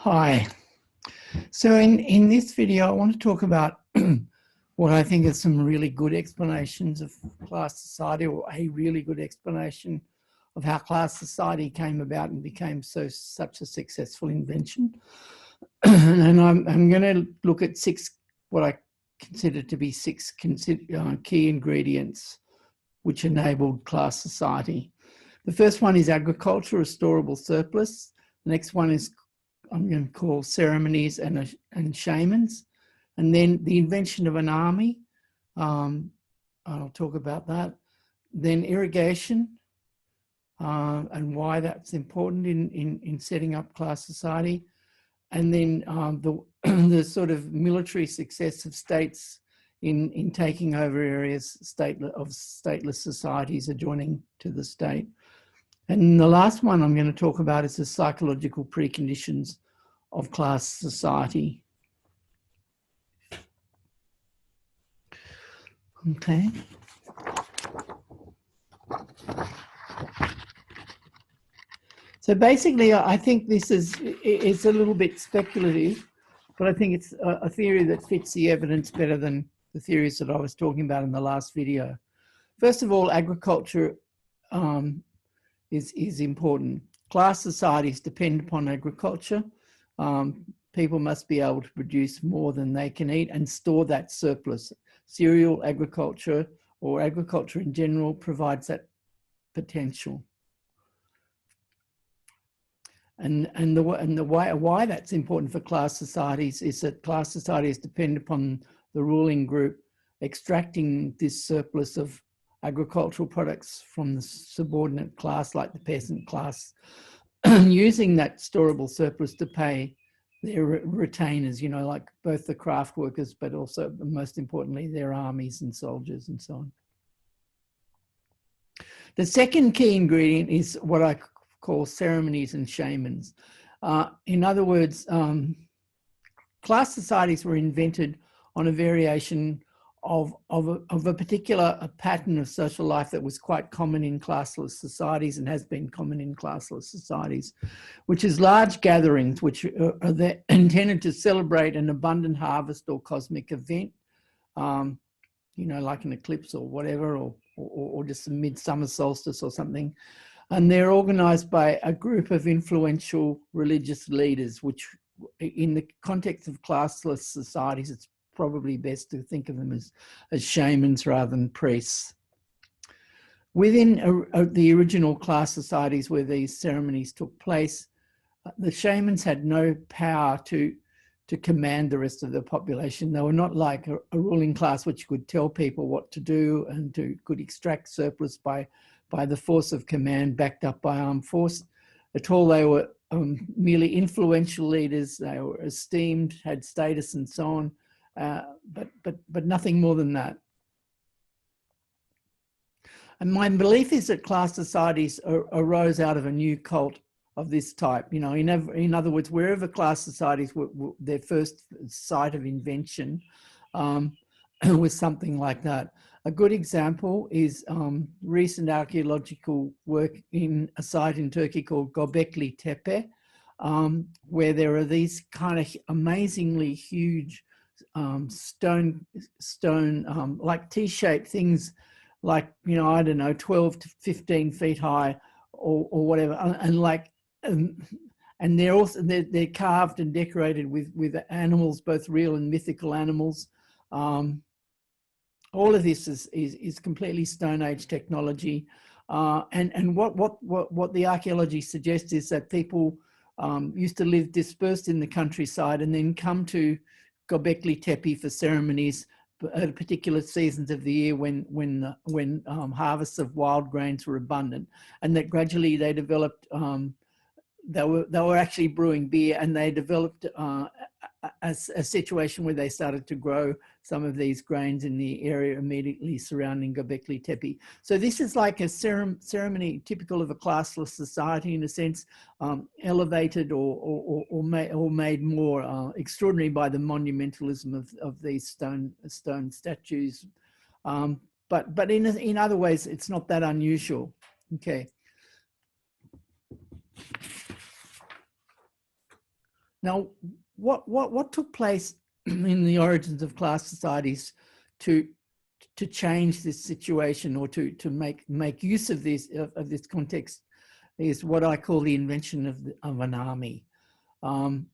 Hi. So in this video, I want to talk about what I think are some really good explanations of class society, or a really good explanation of how class society came about and became such a successful invention. And I'm going to look at what I consider to be six key ingredients which enabled class society. The first one is agriculture, restorable surplus. The next one is I'm going to call ceremonies and shamans. And then the invention of an army. I'll talk about that. Then irrigation and why that's important in setting up class society. And then the sort of military success of states in taking over areas of stateless societies adjoining to the state. And the last one I'm going to talk about is the psychological preconditions of class society. Okay. So basically, I think it's a little bit speculative, but I think it's a theory that fits the evidence better than the theories that I was talking about in the last video. First of all, agriculture is important. Class societies depend upon agriculture. People must be able to produce more than they can eat and store that surplus. Cereal agriculture, or agriculture in general, provides that potential. And the why that's important for class societies is that class societies depend upon the ruling group extracting this surplus of agricultural products from the subordinate class, like the peasant class, using that storable surplus to pay their retainers, like both the craft workers, but also, most importantly, their armies and soldiers and so on. The second key ingredient is what I call ceremonies and shamans. In other words, class societies were invented on a variation of a particular pattern of social life that was quite common in classless societies and has been common in classless societies, which is large gatherings which are intended to celebrate an abundant harvest or cosmic event, like an eclipse or whatever, or just a midsummer solstice or something. And they're organized by a group of influential religious leaders, which in the context of classless societies, it's probably best to think of them as shamans rather than priests. Within the original class societies where these ceremonies took place, the shamans had no power to command the rest of the population. They were not like a ruling class which could tell people what to do and could extract surplus by the force of command backed up by armed force. At all, they were merely influential leaders. They were esteemed, had status and so on. But nothing more than that. And my belief is that class societies arose out of a new cult of this type. In other words, wherever class societies were their first site of invention was something like that. A good example is recent archaeological work in a site in Turkey called Göbekli Tepe, where there are these kind of amazingly huge stone like T-shaped things, like, I don't know, 12 to 15 feet high or whatever, and they're carved and decorated with animals, both real and mythical animals. All of this is completely Stone Age technology, and what the archaeology suggests is that people used to live dispersed in the countryside and then come to Göbekli Tepe for ceremonies at particular seasons of the year when harvests of wild grains were abundant, and that gradually they developed. They were actually brewing beer, and they developed a situation where they started to grow some of these grains in the area immediately surrounding Göbekli Tepe. So this is like a ceremony typical of a classless society, in a sense, elevated or made more extraordinary by the monumentalism of these stone statues. But in other ways, it's not that unusual. Okay. Now, what took place in the origins of class societies to change this situation, or to make use of this context, is what I call the invention of an army. And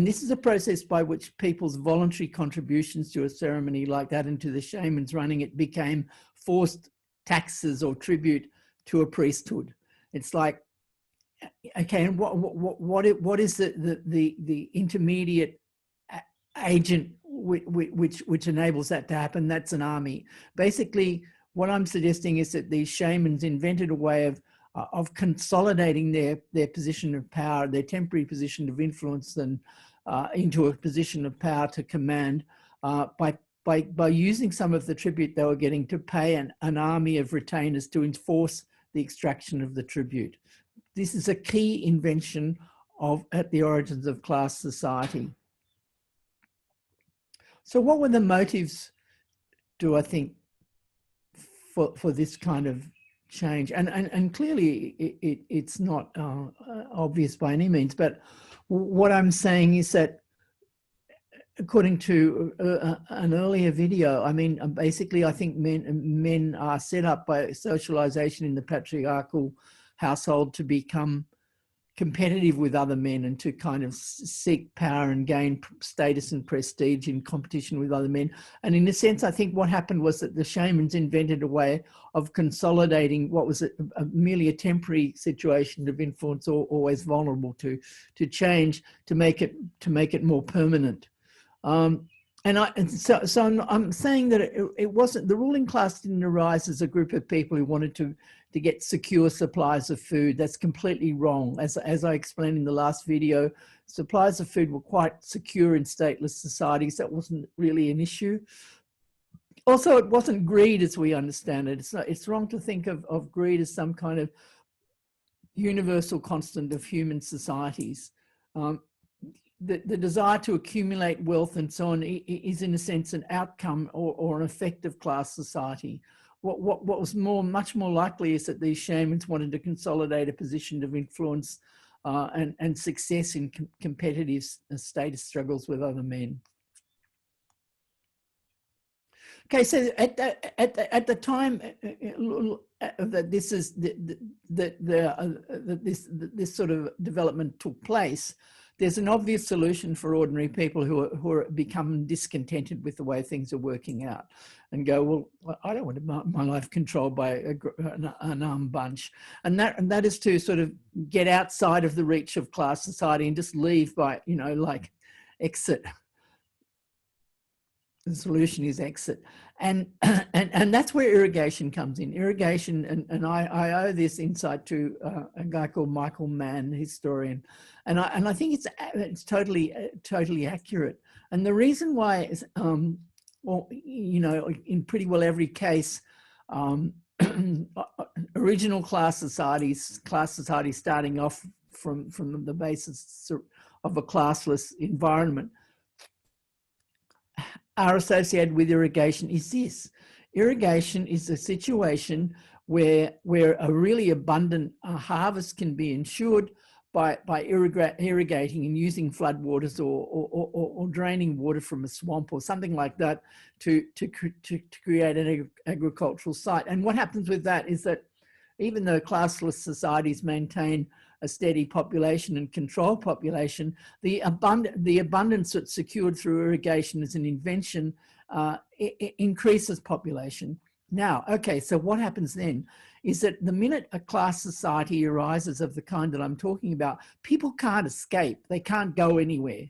this is a process by which people's voluntary contributions to a ceremony like that, and to the shamans running it, became forced taxes or tribute to a priesthood. It's like, okay, and what is the intermediate agent which enables that to happen? That's an army. Basically, what I'm suggesting is that these shamans invented a way of consolidating their position of power, their temporary position of influence, and into a position of power to command by using some of the tribute they were getting to pay an army of retainers to enforce the extraction of the tribute. This is a key invention at the origins of class society. So what were the motives, do I think, for this kind of change? And clearly it's not obvious by any means, but what I'm saying is that, according to an earlier video, I mean, basically I think men are set up by socialization in the patriarchal household to become competitive with other men, and to kind of seek power and gain status and prestige in competition with other men. And in a sense, I think what happened was that the shamans invented a way of consolidating what was merely a temporary situation of influence, or always vulnerable to change, to make it more permanent. So I'm saying that it wasn't, the ruling class didn't arise as a group of people who wanted to get secure supplies of food. That's completely wrong. As I explained in the last video, supplies of food were quite secure in stateless societies. That wasn't really an issue. Also, it wasn't greed as we understand it. It's wrong to think of greed as some kind of universal constant of human societies. The desire to accumulate wealth and so on is, in a sense, an outcome or an effect of class society. What was much more likely is that these shamans wanted to consolidate a position of influence and success in competitive status struggles with other men. Okay, so at the time that this sort of development took place, there's an obvious solution for ordinary people who are become discontented with the way things are working out, and go, well, I don't want my life controlled by an armed bunch, and that is to sort of get outside of the reach of class society and just leave by, you know, like exit. The solution is exit, and that's where irrigation comes in. Irrigation, and I owe this insight to a guy called Michael Mann, historian, and I think it's totally accurate. And the reason why is, well, you know, in pretty well every case, original class societies starting off from the basis of a classless environment, are associated with irrigation is this. Irrigation is a situation where a really abundant harvest can be ensured by irrigating and using floodwaters or draining water from a swamp or something like that to create an agricultural site. And what happens with that is that even though classless societies maintain a steady population and control population, the abundance that's secured through irrigation as an invention it increases population. Now, okay, so what happens then is that the minute a class society arises of the kind that I'm talking about, people can't escape. They can't go anywhere.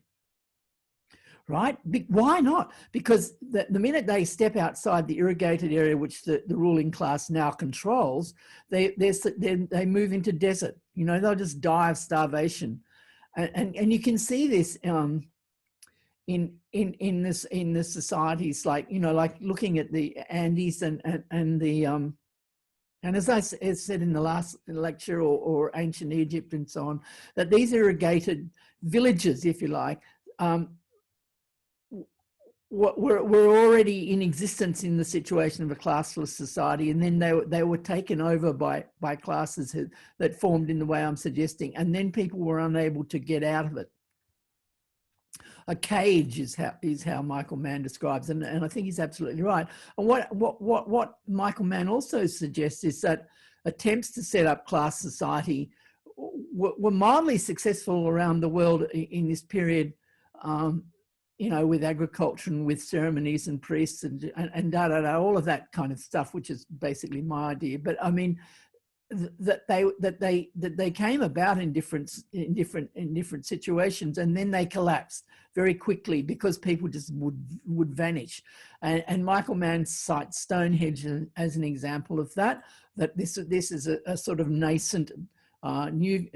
Right? Why not? Because the minute they step outside the irrigated area, which the ruling class now controls, they move into desert. You know, they'll just die of starvation, and you can see this in the societies, like, you know, like looking at the Andes and as I said in the last lecture, or ancient Egypt and so on, that these irrigated villages, if you like, were already in existence in the situation of a classless society, and then they were taken over by classes that formed in the way I'm suggesting, and then people were unable to get out of it. a cage is how Michael Mann describes it, and I think he's absolutely right. And what Michael Mann also suggests is that attempts to set up class society were mildly successful around the world in this period, you know, with agriculture and with ceremonies and priests and all of that kind of stuff, which is basically my idea. But I mean, that they came about in different situations, and then they collapsed very quickly because people just would vanish. And Michael Mann cites Stonehenge as an example of that. That this is a sort of nascent new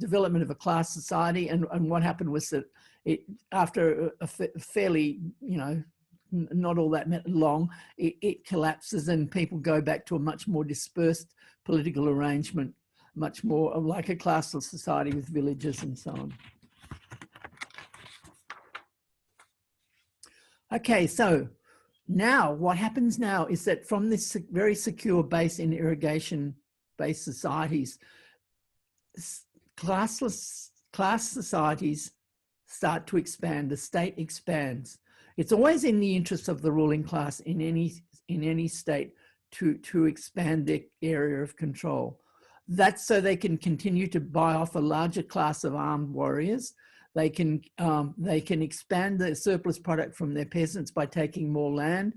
development of a class society, and what happened was that after a fairly, you know, not all that long, it collapses and people go back to a much more dispersed political arrangement, much more like a classless society with villages and so on. Okay, so now what happens now is that from this very secure base in irrigation-based societies, class societies start to expand. The state expands. It's always in the interest of the ruling class in any state to expand their area of control. That's so they can continue to buy off a larger class of armed warriors. They can expand the surplus product from their peasants by taking more land.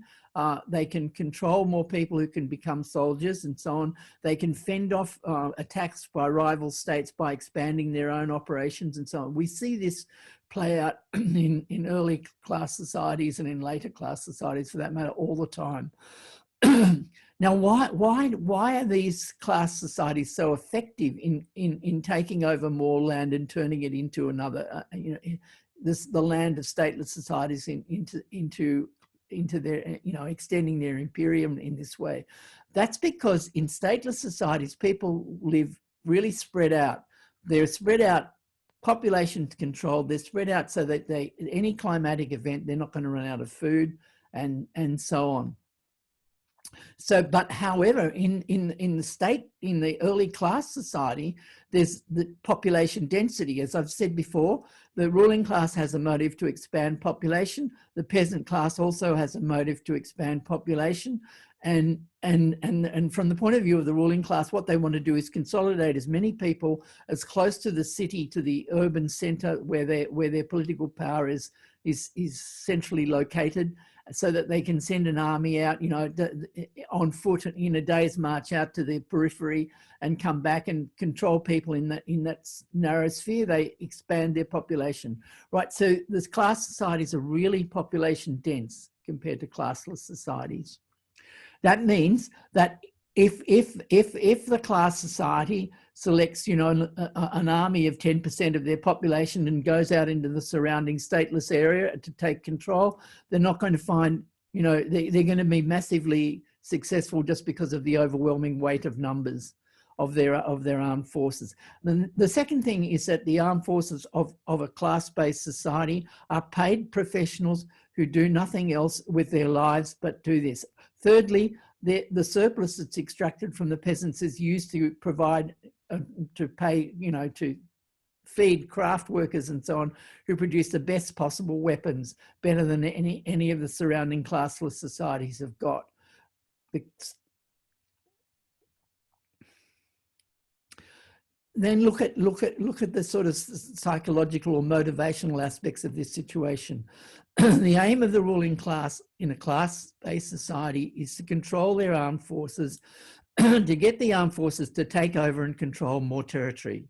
They can control more people who can become soldiers and so on. They can fend off attacks by rival states by expanding their own operations and so on. We see this play out in early class societies and in later class societies, for that matter, all the time. Now, why are these class societies so effective in taking over more land and turning it into another, you know, the land of stateless societies into their, you know, extending their imperium in this way? That's because in stateless societies, people live really spread out. They're spread out, population controlled. They're spread out so that any climatic event, they're not going to run out of food and so on. So, but however, in the early class society, there's the population density. As I've said before, the ruling class has a motive to expand population. The peasant class also has a motive to expand population. And from the point of view of the ruling class, what they want to do is consolidate as many people as close to the city, to the urban center where their political power is centrally located, so that they can send an army out, you know, on foot in a day's march out to the periphery and come back and control people in that narrow sphere. They expand their population, right? So this class societies are really population dense compared to classless societies. That means that if the class society selects, you know, an army of 10% of their population and goes out into the surrounding stateless area to take control, they're not going to find, you know, they're going to be massively successful just because of the overwhelming weight of numbers of their armed forces. Then the second thing is that the armed forces of a class-based society are paid professionals who do nothing else with their lives but do this. Thirdly, the surplus that's extracted from the peasants is used to provide, to pay, you know, to feed craft workers and so on, who produce the best possible weapons, better than any of the surrounding classless societies have got. Then look at the sort of psychological or motivational aspects of this situation. The aim of the ruling class in a class-based society is to control their armed forces, to get the armed forces to take over and control more territory.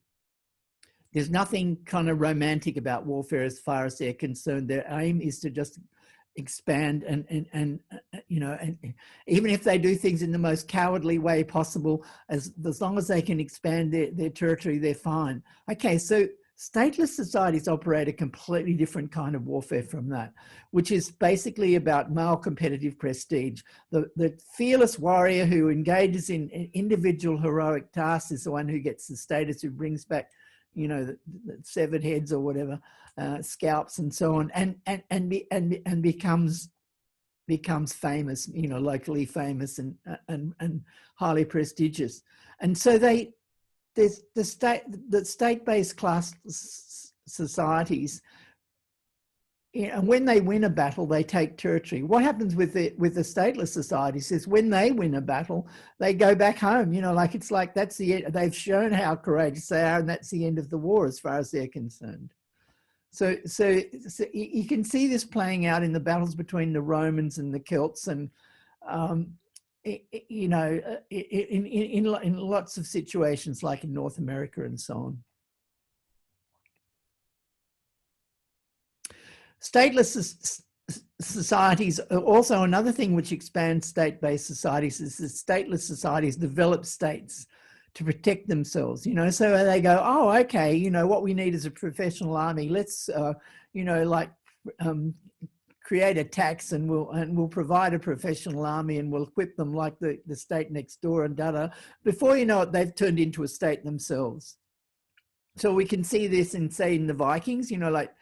There's nothing kind of romantic about warfare as far as they're concerned. Their aim is to just expand and you know, and even if they do things in the most cowardly way possible, as long as they can expand their territory, they're fine. Okay, so stateless societies operate a completely different kind of warfare from that, which is basically about male competitive prestige. The fearless warrior who engages in individual heroic tasks is the one who gets the status, who brings back, you know, the severed heads or whatever, scalps and so on, and becomes famous, you know, locally famous and highly prestigious. And so there's the state-based class societies and when they win a battle, they take territory. What happens with the stateless societies is when they win a battle, they go back home. You know, like it's like that's the end. They've shown how courageous they are, and that's the end of the war as far as they're concerned. So you can see this playing out in the battles between the Romans and the Celts, and you know, in lots of situations, like in North America and so on. Stateless societies are also another thing which expands state-based societies is that stateless societies develop states to protect themselves, you know, so they go, oh, okay, you know, what we need is a professional army. Let's, you know, like create a tax and we'll provide a professional army and we'll equip them like the state next door and da-da. Before you know it, they've turned into a state themselves. So we can see this in, say, in the Vikings, you know, like,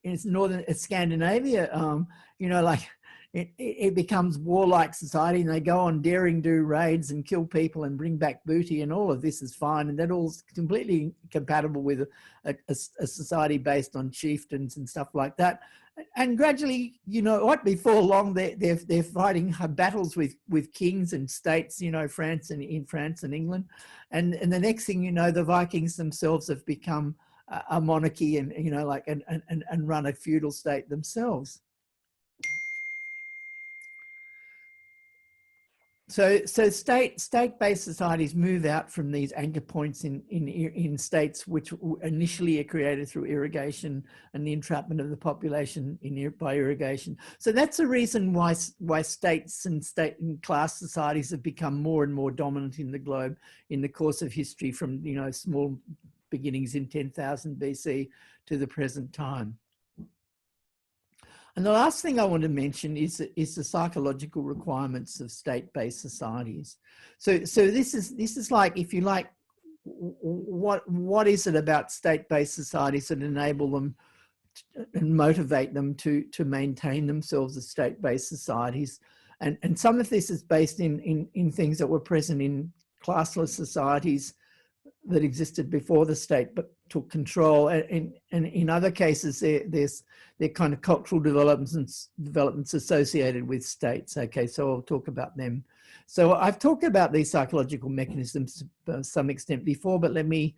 it's northern Scandinavia, you know, like it becomes warlike society, and they go on daring do raids and kill people and bring back booty, and all of this is fine, and that all's completely compatible with a society based on chieftains and stuff like that. And gradually, you know what, before long they're fighting battles with kings and states, you know, in France and England, and the next thing you know, the Vikings themselves have become a monarchy, and you know, like and run a feudal state themselves. So state-based societies move out from these anchor points in states which initially are created through irrigation and the entrapment of the population by irrigation. So that's the reason why states and state and class societies have become more and more dominant in the globe in the course of history, from, you know, small beginnings in 10,000 BC to the present time. And the last thing I want to mention is the psychological requirements of state-based societies. So this is like, if you like, what is it about state-based societies that enable them and motivate them to maintain themselves as state-based societies? And some of this is based in things that were present in classless societies that existed before the state but took control, and in other cases they're kind of cultural developments associated with states. Okay, so I'll talk about them. So I've talked about these psychological mechanisms to some extent before, but let me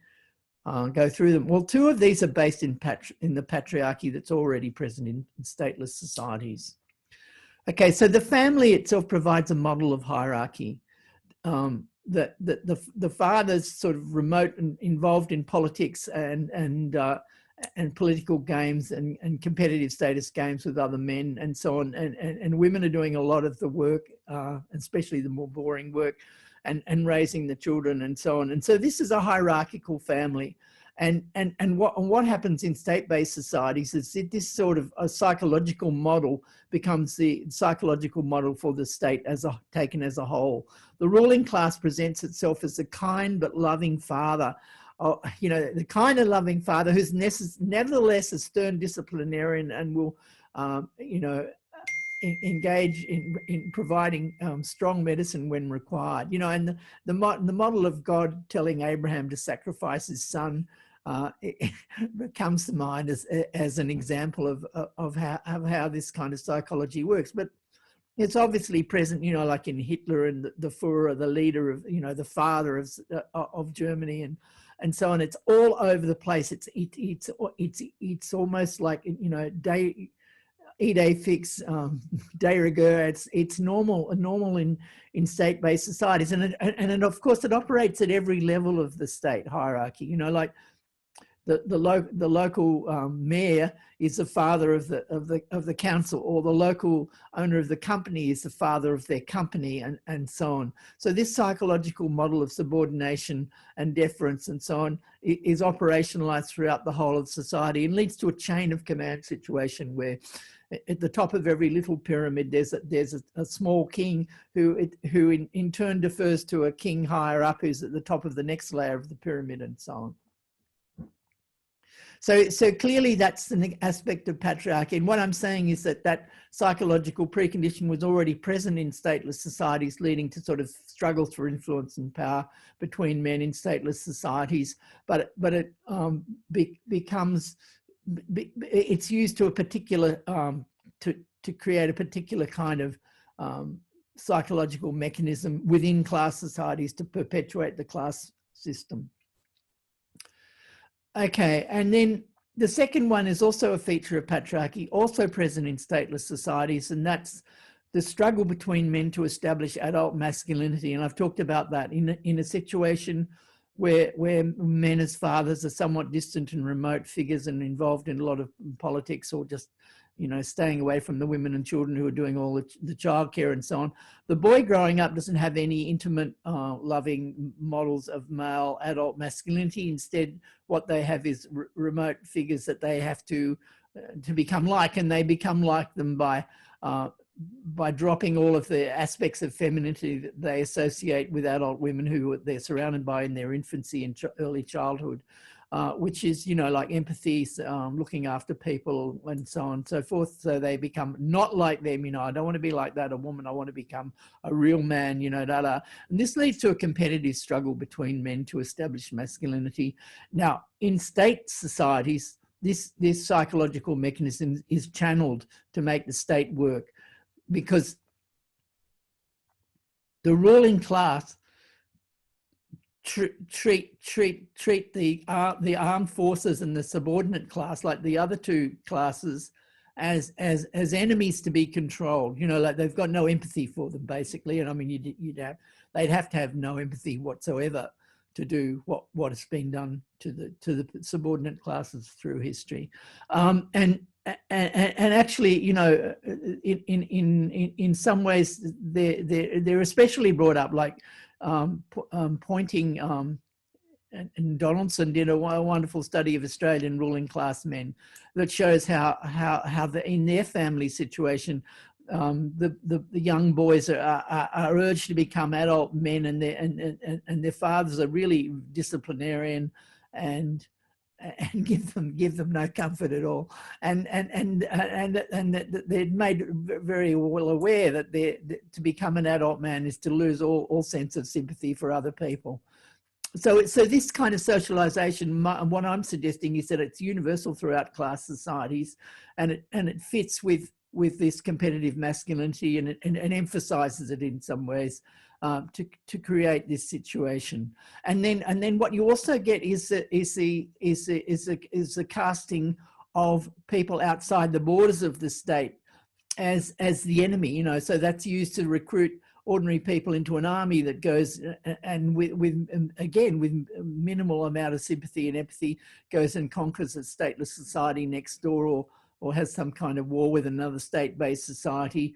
go through them. Well, two of these are based in the patriarchy that's already present in stateless societies. Okay, so the family itself provides a model of hierarchy. The father's sort of remote and involved in politics and political games and competitive status games with other men and so on, and women are doing a lot of the work, especially the more boring work, and raising the children and so on. And so this is a hierarchical family. And what happens in state-based societies is that this sort of a psychological model becomes the psychological model for the state taken as a whole. The ruling class presents itself as a kind but loving father, you know, the kind of loving father who's nevertheless a stern disciplinarian and will, you know, engage in providing strong medicine when required. You know, and the model of God telling Abraham to sacrifice his son comes to mind as an example of how this kind of psychology works. But it's obviously present, you know, like in Hitler and the Führer, the leader of, you know, the father of Germany and so on. It's all over the place. It's almost like, you know, idée fixe, de rigueur. It's normal in state-based societies, and of course it operates at every level of the state hierarchy. You know, like the local mayor is the father of the council, or the local owner of the company is the father of their company, and so on. So this psychological model of subordination and deference and so on is operationalized throughout the whole of society and leads to a chain of command situation where at the top of every little pyramid there's a small king who in turn defers to a king higher up who's at the top of the next layer of the pyramid, and so on. So clearly that's an aspect of patriarchy. And what I'm saying is that psychological precondition was already present in stateless societies, leading to sort of struggles for influence and power between men in stateless societies. But it becomes it's used to a particular, to create a particular kind of psychological mechanism within class societies to perpetuate the class system. Okay, and then the second one is also a feature of patriarchy, also present in stateless societies, and that's the struggle between men to establish adult masculinity. And I've talked about that in a situation where men as fathers are somewhat distant and remote figures and involved in a lot of politics, or just, you know, staying away from the women and children who are doing all the childcare and so on. The boy growing up doesn't have any intimate, loving models of male adult masculinity. Instead, what they have is remote figures that they have to become like, and they become like them by dropping all of the aspects of femininity that they associate with adult women who they're surrounded by in their infancy and early childhood. Which is, you know, like empathy, looking after people and so on and so forth. So they become not like them, you know, I don't want to be like that, a woman, I want to become a real man, you know, And this leads to a competitive struggle between men to establish masculinity. Now, in state societies, this psychological mechanism is channeled to make the state work, because the ruling class treat the armed forces and the subordinate class, like the other two classes, as enemies to be controlled. You know, like they've got no empathy for them, basically. And I mean, they'd have to have no empathy whatsoever to do what has been done to the subordinate classes through history. And actually, you know, in some ways, they're especially brought up, like pointing, and Donaldson did a wonderful study of Australian ruling class men that shows how in their family situation, the young boys are urged to become adult men, and their fathers are really disciplinarian and give them no comfort at all, and they're made very well aware that to become an adult man is to lose all sense of sympathy for other people. So this kind of socialization, what I'm suggesting is that it's universal throughout class societies, and it fits with this competitive masculinity, and it emphasizes it in some ways. To create this situation, and then what you also get is the casting of people outside the borders of the state as the enemy. You know, so that's used to recruit ordinary people into an army that goes and with minimal amount of sympathy and empathy goes and conquers a stateless society next door, or has some kind of war with another state-based society.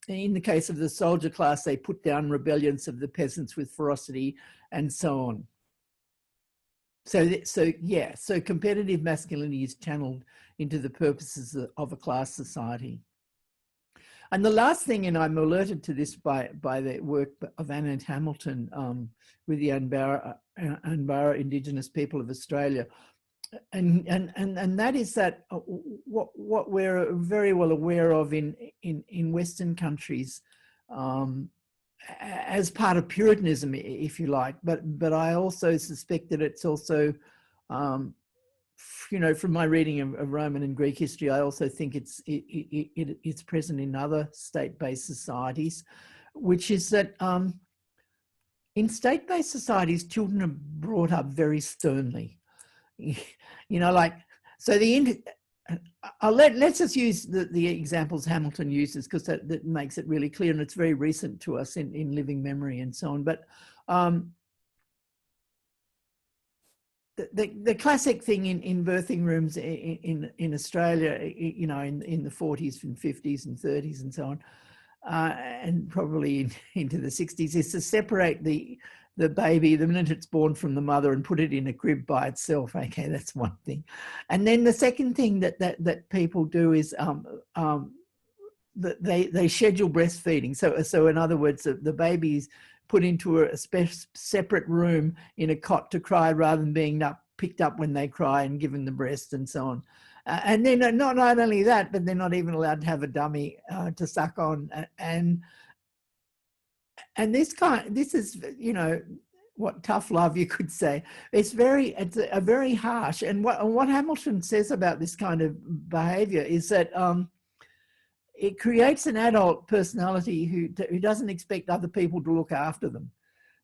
In the case of the soldier class, they put down rebellions of the peasants with ferocity and so on. So competitive masculinity is channeled into the purposes of a class society. And the last thing, and I'm alerted to this by the work of Anand Hamilton with the Anbara Indigenous people of Australia, and that is that what we're very well aware of in Western countries, as part of Puritanism, if you like, but I also suspect that it's also, you know, from my reading of Roman and Greek history, I also think it's present in other state-based societies, which is that in state-based societies, children are brought up very sternly. You know, like, so let's just use the examples Hamilton uses, because that makes it really clear, and it's very recent to us in living memory and so on. But the classic thing in birthing rooms in Australia, you know, in the 40s and 50s and 30s and so on, and probably into the 60s, is to separate the baby the minute it's born from the mother and put it in a crib by itself. Okay, that's one thing. And then the second thing that people do is that they schedule breastfeeding. So in other words, the baby's put into a separate room in a cot to cry, rather than being picked up when they cry and given the breast and so on. And then not only that, but they're not even allowed to have a dummy to suck on. And this is, you know, what tough love, you could say. It's a very harsh. And what Hamilton says about this kind of behavior is that it creates an adult personality who doesn't expect other people to look after them.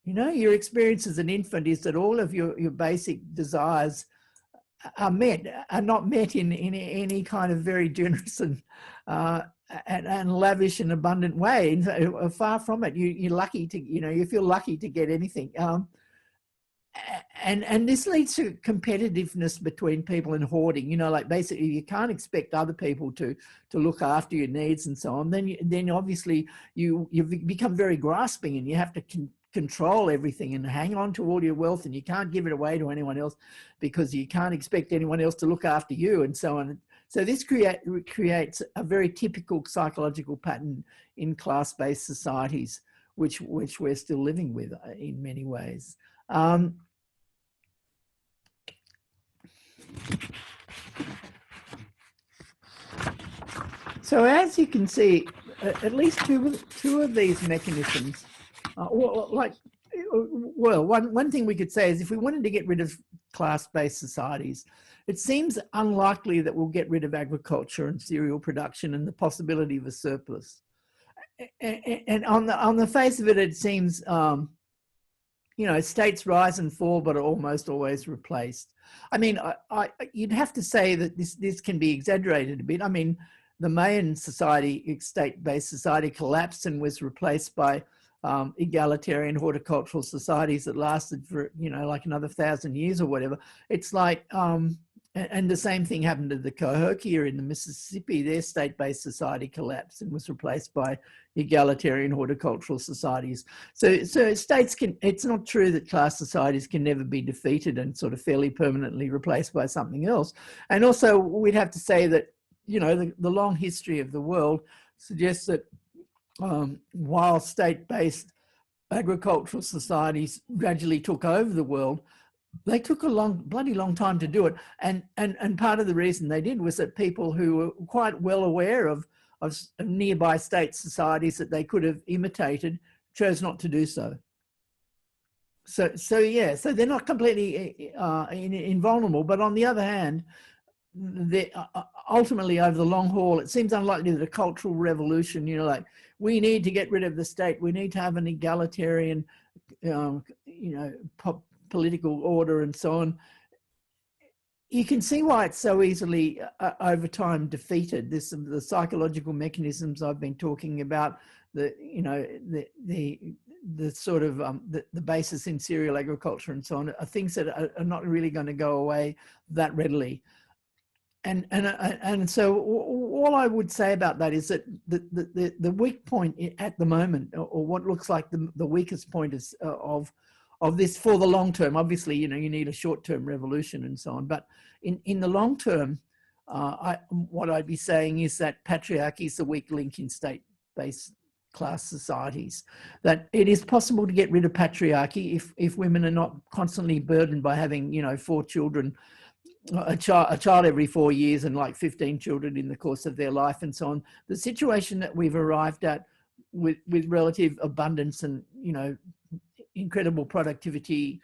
You know, your experience as an infant is that all of your basic desires are not met in any kind of very generous and lavish and abundant way. And far from it. You're lucky to, you feel lucky to get anything. And this leads to competitiveness between people and hoarding. Like basically you can't expect other people to look after your needs and so on. Then obviously you become very grasping, and you have to control everything and hang on to all your wealth, and you can't give it away to anyone else because you can't expect anyone else to look after you, and so on. So this creates a very typical psychological pattern in class-based societies, which we're still living with in many ways. So as you can see, at least two of these mechanisms, one thing we could say is if we wanted to get rid of class-based societies, it seems unlikely that we'll get rid of agriculture and cereal production and the possibility of a surplus. And on the face of it, it seems, states rise and fall, but are almost always replaced. I mean, you'd have to say that this can be exaggerated a bit. I mean, the Mayan society, state-based society, collapsed and was replaced by egalitarian horticultural societies that lasted for, like another 1,000 years or whatever. It's like, and the same thing happened to the Cahokia in the Mississippi. Their state-based society collapsed and was replaced by egalitarian horticultural societies. So states can, it's not true that class societies can never be defeated and sort of fairly permanently replaced by something else. And also we'd have to say that, the long history of the world suggests that while state-based agricultural societies gradually took over the world, they took a bloody long time to do it. And part of the reason they did was that people who were quite well aware of nearby state societies that they could have imitated chose not to do so. So they're not completely invulnerable, but on the other hand, ultimately over the long haul, it seems unlikely that a cultural revolution, like we need to get rid of the state, we need to have an egalitarian, political order and so on. You can see why it's so easily over time defeated. The psychological mechanisms I've been talking about, the sort of the basis in cereal agriculture and so on, are things that are not really going to go away that readily. And so all I would say about that is that the weak point at the moment, or what looks like the weakest point is of this for the long term. Obviously, you need a short-term revolution and so on, but in the long term, what I'd be saying is that patriarchy is the weak link in state-based class societies. That it is possible to get rid of patriarchy if women are not constantly burdened by having 4 children. A child every 4 years and like 15 children in the course of their life and so on. The situation that we've arrived at with relative abundance and incredible productivity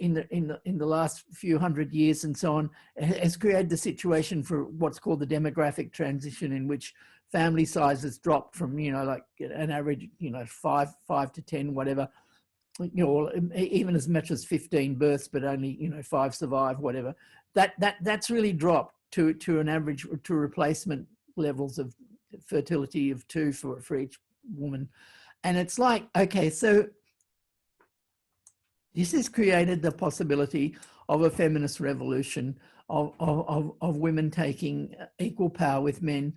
in the last few hundred years and so on has created the situation for what's called the demographic transition, in which family sizes dropped from like an average 5 to 10 whatever, even as much as 15 births, but only 5 survive, whatever. That's really dropped to an average, to replacement levels of fertility of 2 for each woman. And it's like, okay, so this has created the possibility of a feminist revolution, of women taking equal power with men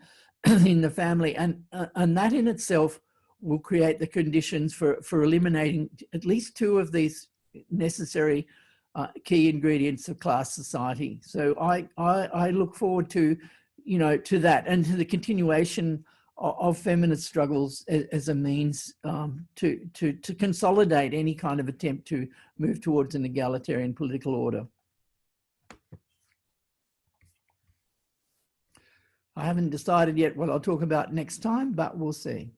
in the family, and that in itself will create the conditions for eliminating at least 2 of these necessary key ingredients of class society. So I look forward to, to that, and to the continuation of feminist struggles as a means to consolidate any kind of attempt to move towards an egalitarian political order. I haven't decided yet what I'll talk about next time, but we'll see.